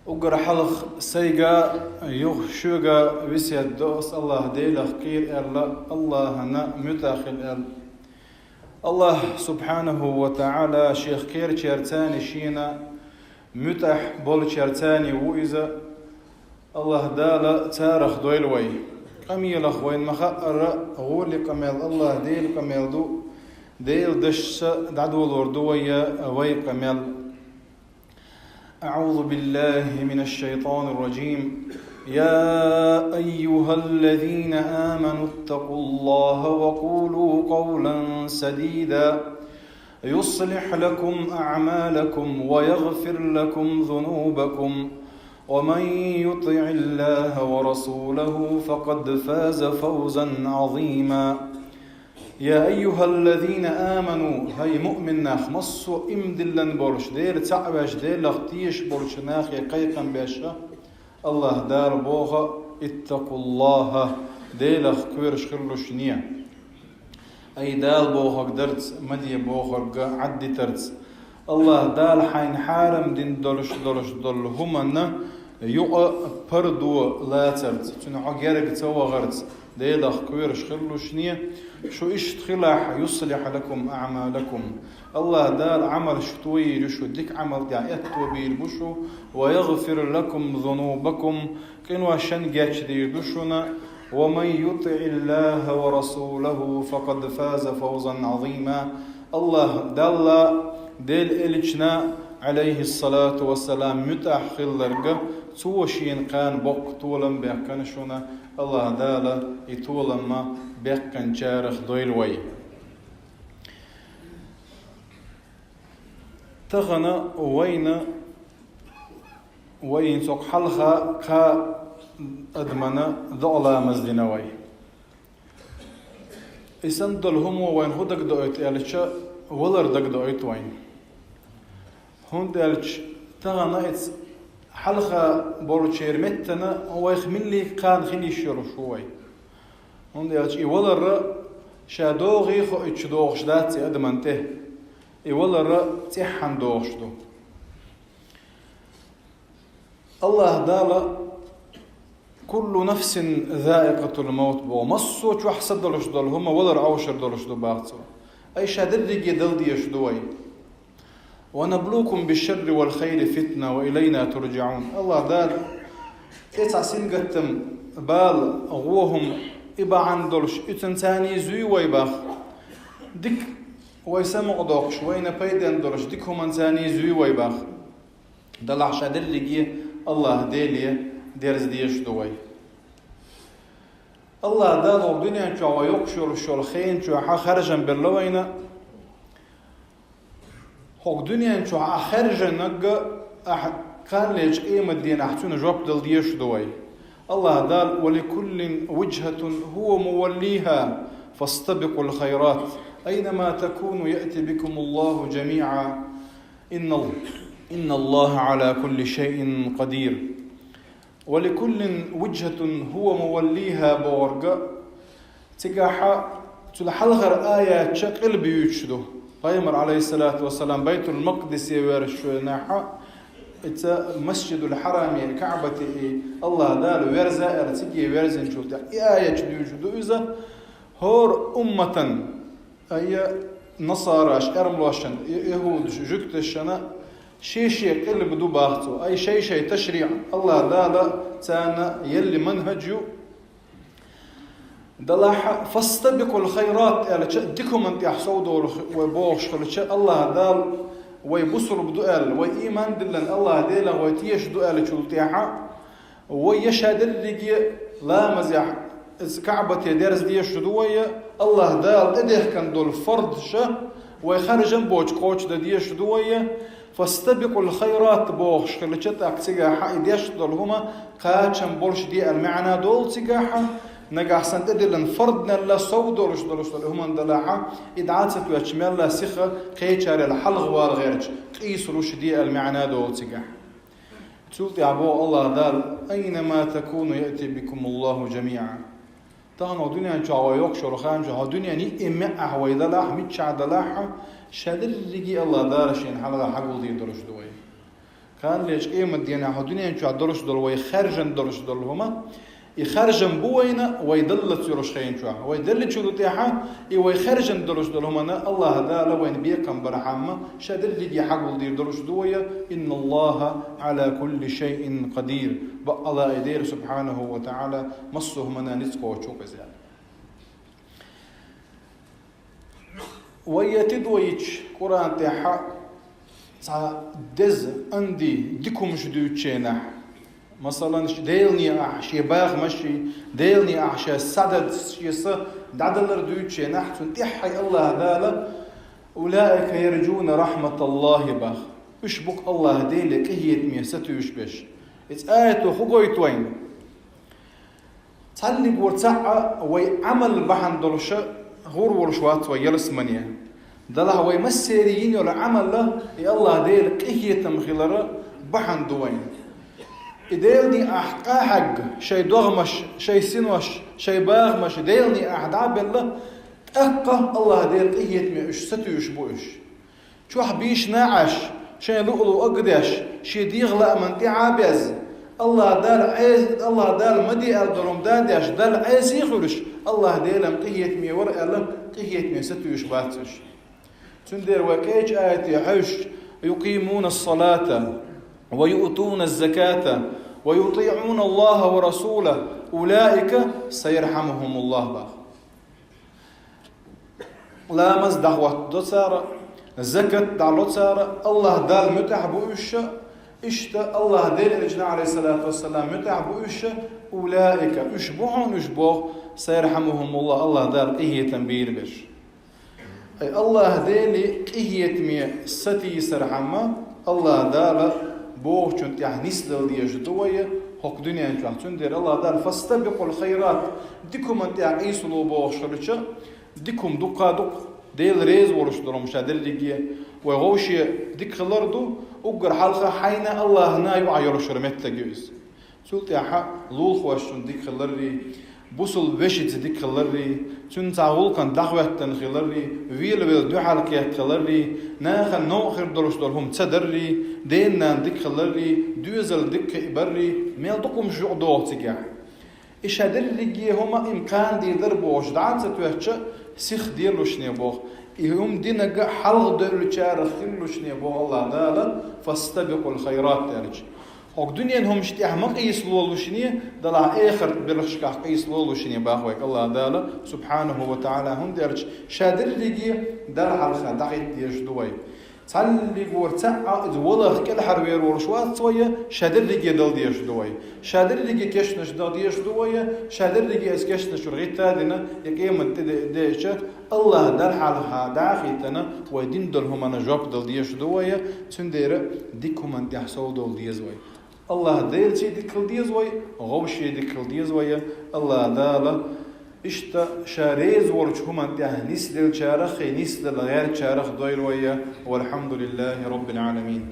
وقر حلق سيقا يغشوغا ويسيد دوس الله ديلخ قير الله نا متاخل الله سبحانه وتعالى شيخ كير شيرتاني شينا متح بول شيرتاني وإذا الله دالا تارخ دويلوي قميلخ وين مخأر غولي قميل الله ديل قميل دو ديل دش دعدو الوردوية وي قميل. أعوذ بالله من الشيطان الرجيم. يا أيها الذين آمنوا اتقوا الله وقولوا قولا سديدا يصلح لكم أعمالكم ويغفر لكم ذنوبكم ومن يطع الله ورسوله فقد فاز فوزا عظيما. يا أيها الذين آمنوا هاي مؤمن ناخ مصو امدلن برش دير تعبش دير لغتيش برش ناخ يقيقا باشا الله دار بوغا اتقوا الله دير لغ كويرش خلوش نيا أي دال بوغا قدرت مدي بوغا عدي ترت الله دال حين حارم دين دولش دول همنا يقى پردو لا ترت تنحو جارك توا غرت ديلخ كويرش خلوش نيا شو اشتخلاح يصلح لكم أعمالكم الله دال عمل شتوي رشو ديك عمل دعيت وبيل بشو ويغفر لكم ذنوبكم كنوا شنجاش دير دشنا ومن يطع الله ورسوله فقد فاز فوزا عظيما. الله دل ديل إلجنا عليه الصلاة والسلام متأخل لرقة توشين قان بق طولا بيقن شونا الله دالا يطولا ما بيقن جارخ دويلوي تغنى وين سوق حلخة كا أدمنا ذولا مزدنوي إسندل همو وين هدك دويت يالشا ولر دك دويت وين هند يالش تغنى حلقة بورشير متنا هو يخملي قان خلي شر شوي هند يالش يولر شادوغي خو اتشدوغش داتي أدمنته يولر تحن دوغشدو الله دالا كل نفس ذائقة الموت بو مصو شو حسد دولش دول هما ولر عوشر دولش دو باغتو أي شادردي دل دي يشدوي ونبلوكم بالشر والخير فتنة وإلينا ترجعون. الله دال إتع سنقتم بال غوهم إبا عندولش إتنتاني زوي ويباخ ديك ويسمع دوقش وين بيدن دولش ديك هم انتاني زوي ويباخ دلع شادردي الله ديلي درز ديش دوي. الله دال الدنيا شو يقشر شو الخين شو خرجا باللوينة هو الدنيا شو خرجا نجا كان ليش قيمة دين أحسن جواب دل ديش دوي. الله دال ولكل وجهة هو موليها فاستبقوا الخيرات أينما تكونوا يأتي بكم الله جميعا إن الله على كل شيء قدير. ولكل وجهة هو موليها بورقة تقاحا تلحلغر آية شقل بيوشدو قيمر عليه الصلاة والسلام بيت المقدس يورشو ناحا إتا مسجد الحرام كعبة الله دال ورزائر تجي ورزن شوتا آية بيوشدو إذا هور أمة أي نصاراش أرملوشن يهود جكتشنا شيء قلب بدو باختو أي شيء تشريع الله دالا تانا يلي منهجو دلاحة فاستبقوا الخيرات يعني ديكم انت يحصودوا ويبوغش الله دال ويبصر بدوال وإيمان دلن الله ديلا ويتيش دوال شلتيحة ويشهد اللي لا مزيح كعبة درس ديش دوية الله دال إديه كان دول فرد شه ويخرجن بوش قوش ديش دوية فاستبقوا الخيرات بوغش خلشت اكتيغاحا إديش دول هما قاتشن بولش دي المعنى دول تيغاحا نجاح سندلن فردنا لا صودورش دولش دول هما دلاحا إدعاتت ويشمل لا سخة قيتشار الحلغ والغيرج قيس روش دي المعنى دول تيغاحا تقول يعبو الله دال أينما تكونوا يأتي بكم الله جميعا تغنو دنيا جاوا يوكشور خان جا دنيا ني إمع هوي دلاح متشع دلاحا شادر رجي الله دارشين حلقة حقول دي درش دوي كان ليش قيمة دينا حدنيا شو عدرش دول ويخرجن درش دول هما يخرجن بوينا ويدلت يرش خين شو ويدلت شو تيحا ويخرجن درش دول هما الله هذا لو وين بيكم برحمة شادر لي حق دير درش دويا إن الله على كل شيء قدير الله يدير سبحانه وتعالى مصه منا نسقو شوك زياد ويتدويش قرآن تيحا دز عندي ديكم شدو تشينح مثلا ديلني شي باغ ماشي ديلني شي سدد شي دادلر دو تشينح تنتحي الله هذا اولئك يرجون رحمه الله باغ اشبك الله ديلك هي ميستوش بش اتس ايت خوغويت وين تصلي ورتسع وي عمل بحن دلش غور ورشوات ويلس منيه دلها هو مسيريين ولا عمل له يا الله ديل قهية مخيلرة بحن دوين ديلني أحقا حق شي دغمش شي سنوش شي باغمش ديلني أحداب الله أقا الله ديل قهية ميش ستوش بوش شو حبيش ناعش شي لؤلو أقدش شي ديغلا من تعابز الله دال عيز الله دال مدي الدرم دادش دال عيز يخرج الله ديلم قهية مي ورق لم قهية مي ستوش باتش تندر وكيج آية حش يقيمون الصلاة ويؤتون الزكاة ويطيعون الله ورسوله أولئك سيرحمهم الله باخ لا مزدح وتدسار الزكاة دعلو سار الله دال متح بوش اشتا الله ديل رجنا عليه الصلاة والسلام متح بوش أولئك اشبوه سيرحمهم الله الله دال إيه تنبير بش أي الله ديلي قهيت مي ستي سرحمة الله دال بوه چون يعني نسل ديش دوية حق دنيا انجوان چون دير الله دال فاستبقوا الخيرات ديكم انت عيسلو بوه شرچة ديكم دق ديل ريز ورش درم شادر لجيه وغوشي ديك خلردو وقر حلقة حين الله نايو عيرو شرمت جوز سولت يا حق لول خواشون ديك خلردي بوصل وشيت ديك خلري تون تعول كان دعوة خلري ويل دو حلقة خلري ناخن نوخر درش درهم تدري ديننا ديك خلري دوزل ديك إبري ميل دقم شو دوت تجاه إيش هذا اللي هما إمكان دي ضربوش دعان ستوهش سيخ ديرلوش نيبوخ يوم دينا حلق ديرلو شار خلوش نيبوخ الله دالا فاستبقوا الخيرات ترج او دنيا هم اشتي احمق يسلو شنيه دلا اخر برشكا يسلو شنيه باخوك الله دالا سبحانه وتعالى هم درج شادر ليجي دار حلقه دعيت ديش دوي تاللي ورتع ولا كل حروير ورشوات شويه شادر ليجي دل ديش دوي شادر ليجي كشنش دل ديش دوي شادر ليجي اسكشنش رغيتا دينا يقيم ديش الله دار حلقه داخيتنا ودين دلهم انا جوب دل ديش دوي تندير ديكم انت حسو دل ديش دوي الله ديل شيء ديكل ديزوي غوشي ديكل ديزوي الله دالا اشتا شاريز ورجهم انت نيس ديل شارخ نيس ديل غير شارخ دويرويا والحمد لله رب العالمين.